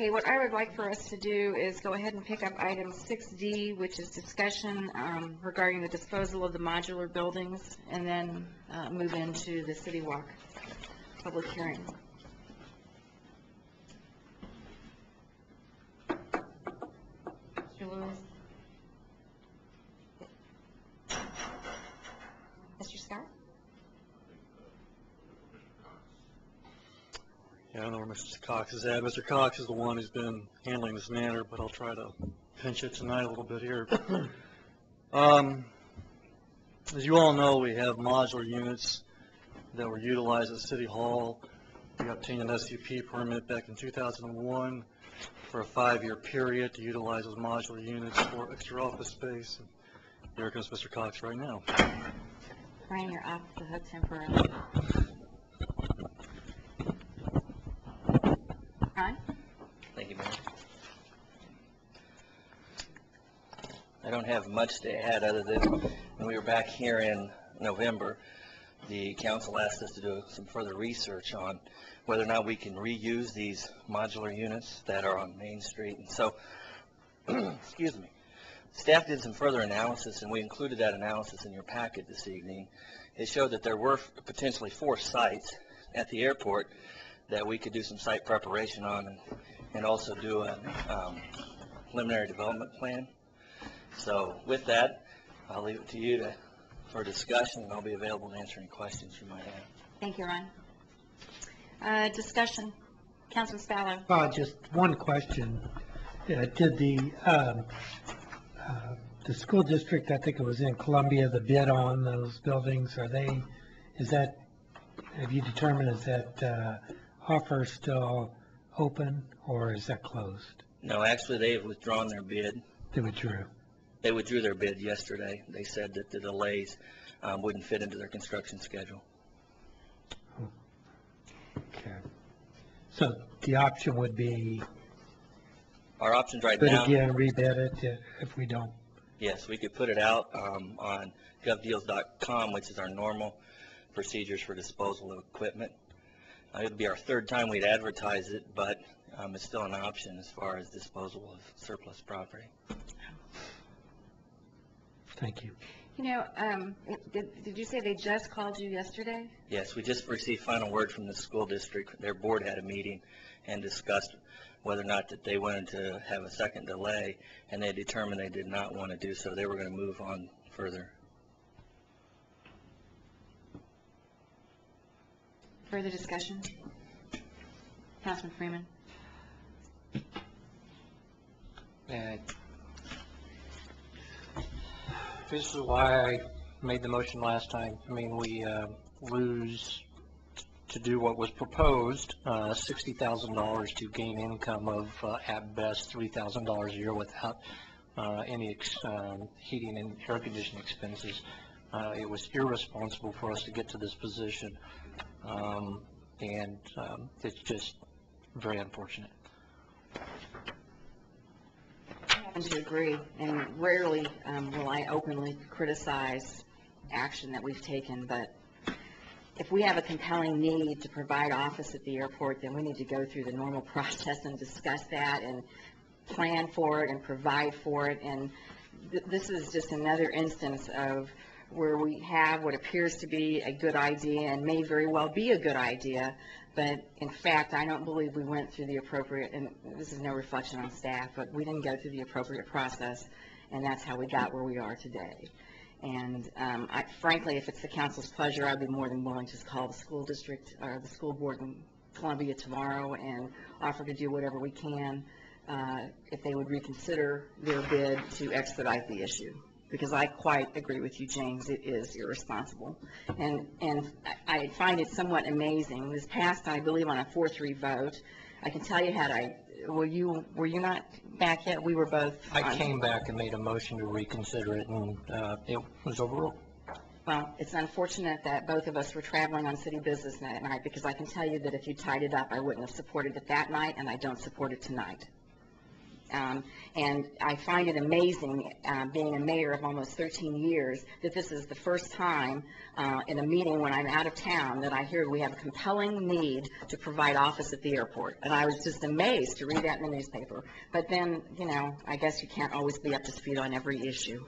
Okay, what I would like for us to do is go ahead and pick up item 6D, which is discussion regarding the disposal of the modular buildings, and then move into the City Walk public hearing. Mr. Lewis? Mr. Scott? Yeah, I don't know where Mr. Cox is at. Mr. Cox is the one who's been handling this matter, but I'll try to pinch it tonight a little bit here. As you all know, we have modular units that were utilized at City Hall. We obtained an SUP permit back in 2001 for a 5-year period to utilize those modular units for extra office space. And there comes Mr. Cox right now. Brian, you're off the hook temporarily. Thank you, Mayor. I don't have much to add other than when we were back here in November, the council asked us to do some further research on whether or not we can reuse these modular units that are on Main Street. And so, excuse me, staff did some further analysis, and we included that analysis in your packet this evening. It showed that there were potentially 4 sites at the airport that we could do some site preparation on and also do a preliminary development plan. So with that, I'll leave it to you for discussion, and I'll be available to answer any questions you might have. Thank you, Ron. Discussion. Councilman Spallo. Just one question. Did the school district, I think it was in Columbia, the bid on those buildings, have you determined, is that offer still open, or is that closed? No, actually they have withdrawn their bid. They withdrew? They withdrew their bid yesterday. They said that the delays wouldn't fit into their construction schedule. Oh. Okay. So the option would be? Our options right now. Put again, rebid it if we don't? Yes, we could put it out on govdeals.com, which is our normal procedures for disposal of equipment. It would be our 3rd time we'd advertise it, but it's still an option as far as disposal of surplus property. Thank you. You know, did you say they just called you yesterday? Yes, we just received final word from the school district. Their board had a meeting and discussed whether or not that they wanted to have a second delay, and they determined they did not want to do so. They were going to move on further. Further discussion? Councilman Freeman. This is why I made the motion last time. I mean, we lose, to do what was proposed, $60,000 to gain income of, at best, $3,000 a year without any heating and air conditioning expenses. It was irresponsible for us to get to this position. And it's just very unfortunate. I happen to agree, and rarely will I openly criticize action that we've taken, but if we have a compelling need to provide office at the airport, then we need to go through the normal process and discuss that and plan for it and provide for it. And this is just another instance of where we have what appears to be a good idea and may very well be a good idea, but in fact I don't believe we went through the appropriate, and this is no reflection on staff, but we didn't go through the appropriate process, and that's how we got where we are today. And frankly, if it's the council's pleasure, I'd be more than willing to call the school district or the school board in Columbia tomorrow and offer to do whatever we can if they would reconsider their bid to expedite the issue. Because I quite agree with you, James, it is irresponsible. And I find it somewhat amazing. This passed, I believe, on a 4-3 vote. I can tell you, were you not back yet? We were both. I came back and made a motion to reconsider it, and it was overruled. Well, it's unfortunate that both of us were traveling on city business that night, because I can tell you that if you tied it up, I wouldn't have supported it that night, and I don't support it tonight. And I find it amazing, being a mayor of almost 13 years, that this is the first time in a meeting when I'm out of town that I hear we have a compelling need to provide office at the airport. And I was just amazed to read that in the newspaper. But then, you know, I guess you can't always be up to speed on every issue.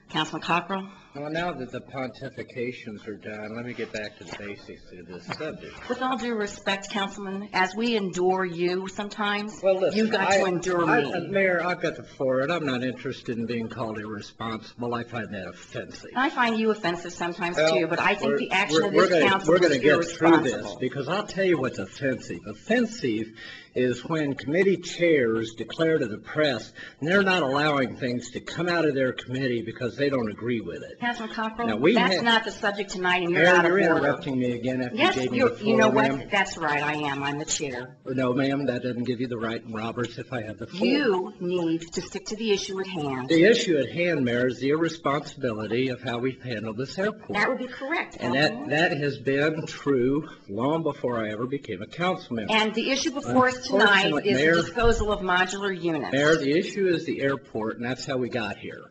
Councilman Cockrell? Well, now that the pontifications are done, let me get back to the basics of this subject. With all due respect, Councilman, as we endure you sometimes, Well, listen, you've got to endure me. Mayor, I've got the floor, and I'm not interested in being called irresponsible. I find that offensive. I find you offensive sometimes Well, too, but I think the action of we're this gonna- council We're going is to get through this, irresponsible. because I'll tell you what's offensive. Offensive is when committee chairs declare to the press they're not allowing things to come out of their committee because they don't agree with it. Councilman Now, Cockrell, we that's have- not the subject tonight, and you're Mayor, out of you're order. interrupting me again after you Yes, gave me the floor, you know ma'am. what? That's right, I am. I'm the chair. No, ma'am, that doesn't give you the right in Roberts if I have the floor. You need to stick to the issue at hand. The issue at hand, Mayor, is the irresponsibility of how we've handled this airport. That would be correct, And Councilman. that has been true long before I ever became a council member. And the issue before us tonight Unfortunately, is Mayor- the disposal of modular units. Mayor, the issue is the airport, and that's how we got here.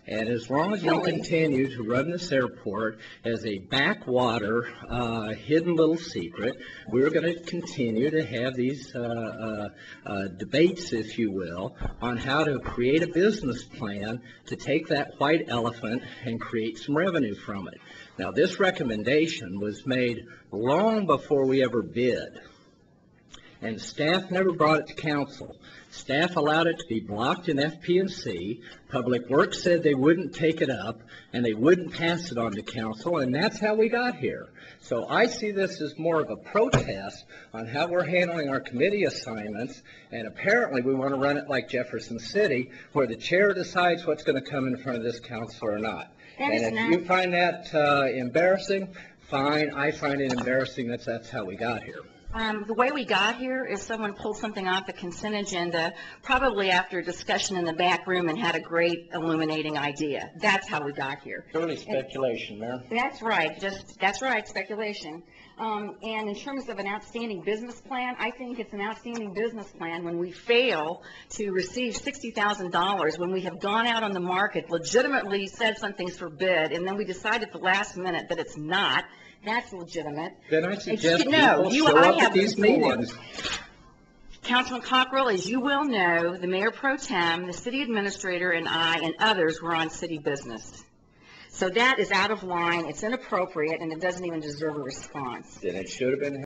And as long as we Really? continue to run this airport as a backwater, hidden little secret, we're going to continue to have these debates, if you will, on how to create a business plan to take that white elephant and create some revenue from it. Now, this recommendation was made long before we ever bid, and staff never brought it to council. Staff allowed it to be blocked in FP&C. Public Works said they wouldn't take it up, and they wouldn't pass it on to council, and that's how we got here. So I see this as more of a protest on how we're handling our committee assignments, and apparently we want to run it like Jefferson City, where the chair decides what's going to come in front of this council or not. That is And if not- you find that embarrassing, fine. I find it embarrassing that that's how we got here. The way we got here is someone pulled something off the consent agenda, probably after a discussion in the back room, and had a great illuminating idea. That's how we got here. Purely speculation, Mayor. That's right, that's right, speculation. And in terms of an outstanding business plan, I think it's an outstanding business plan when we fail to receive $60,000, when we have gone out on the market, legitimately said something's for bid, and then we decide at the last minute that it's not. That's legitimate. Then I suggest No, people show I up have at these the floor. meetings. Councilman Cockrell, as you well know, the mayor pro tem, the city administrator, and I, and others were on city business. So that is out of line, it's inappropriate, and it doesn't even deserve a response. Then it should have been